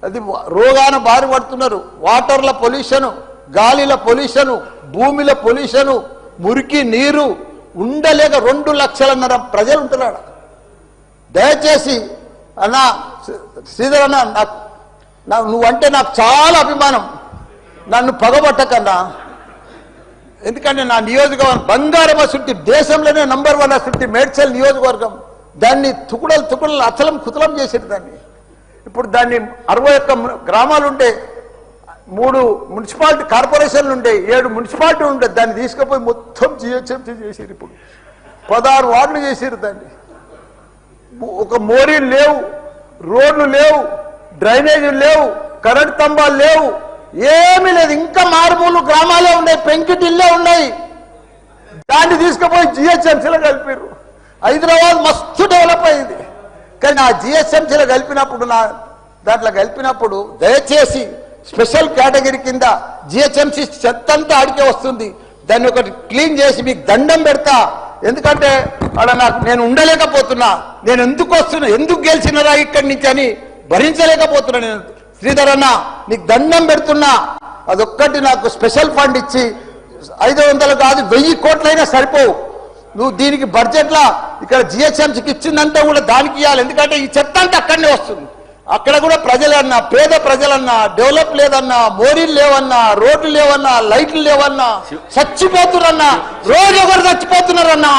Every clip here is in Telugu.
అది రోగాన బారి పడుతున్నారు. వాటర్ల పొల్యూషను, గాలిల పొల్యూషను, భూమిల పొల్యూషను, మురికి నీరు ఉండలేక 2 లక్షలన్నర ప్రజలు ఉంటున్నాడు. దయచేసి అన్నా శ్రీధర్ అన్న, నువ్వంటే నాకు చాలా అభిమానం. నన్ను పగబట్టకన్నా, ఎందుకంటే నా నియోజకవర్గం బంగారం అసుంటి దేశంలోనే నంబర్ 1 అసుంటి మేడ్చల్ నియోజకవర్గం. దాన్ని తుకుడలు అచలం కుతలం చేసేది. దాన్ని ఇప్పుడు దాన్ని 61 గ్రామాలు ఉంటే 3 మున్సిపాలిటీ కార్పొరేషన్లు ఉండే, 7 మున్సిపాలిటీ ఉండే. దాన్ని తీసుకుపోయి మొత్తం జిహెచ్ఎంసీ చేసారు. ఇప్పుడు 16 వార్డులు చేసారు. దాన్ని ఒక మోరీలు లేవు, రోడ్లు లేవు, డ్రైనేజీలు లేవు, కరెంట్ స్తంభాలు లేవు, ఏమీ లేదు. ఇంకా మారుమూలు గ్రామాలే ఉన్నాయి, పెంకిటిల్లే ఉన్నాయి. దాన్ని తీసుకుపోయి జిహెచ్ఎంసీలో కలిపారు. హైదరాబాద్ మస్తు డెవలప్ అయింది. కానీ ఆ జిహెచ్ఎంసీలో దాంట్లో కలిపినప్పుడు దయచేసి స్పెషల్ కేటగిరీ కింద జిహెచ్ఎంసీ చెత్త అంతా ఆడికే వస్తుంది. దాన్ని ఒకటి క్లీన్ చేసి మీకు దండం పెడతా. ఎందుకంటే అక్కడ నేను ఉండలేకపోతున్నా. నేను ఎందుకు వస్తున్నా, ఎందుకు గెలిచినరా ఇక్కడి నుంచి అని భరించలేకపోతున్నా. నేను శ్రీధర్ అన్న నీకు దండం పెడుతున్నా. అదొక్కటి నాకు స్పెషల్ ఫండ్ ఇచ్చి 500 కాదు 1000 కోట్లైనా సరిపోవు. నువ్వు దీనికి బడ్జెట్లో ఇక్కడ జిహెచ్ఎంసీకి ఇచ్చిందంతా కూడా దానికి ఇవ్వాలి. ఎందుకంటే ఈ చెత్త అంతా అక్కడనే వస్తుంది. అక్కడ కూడా ప్రజలన్నా, పేద ప్రజలన్నా, డెవలప్ లేదన్నా, మోరీలు లేవన్నా, రోడ్లు లేవన్నా, లైట్లు లేవన్నా, చచ్చిపోతున్నారన్నా. రోజు ఒకరు చచ్చిపోతున్నారన్నా.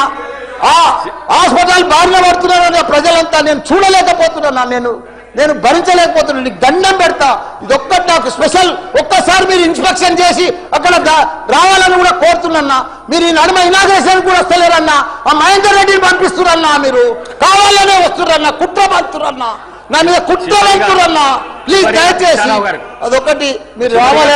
హాస్పిటల్ బారిన పడుతున్నారన్నా ప్రజలంతా. నేను చూడలేకపోతున్నా, నేను భరించలేకపోతున్నా. నీకు దండం పెడతా. ఇదొక్కటి నాకు స్పెషల్. ఒక్కసారి మీరు ఇన్స్పెక్షన్ చేసి అక్కడ రావాలని కూడా కోరుతున్నా. మీరు ఈ నడుమ ఇనాగ్రేషన్ కూడా వస్తలేరన్నా. ఆ మహేందర్ రెడ్డిని పంపిస్తున్నారన్నా. మీరు కావాలనే వస్తున్నారన్నా, కుట్ర పంపుతున్నారన్నా, నా మీద కుట్ర పంపుతున్నారన్నా. ప్లీజ్ దయచేసి అదొకటి మీరు రావాలి.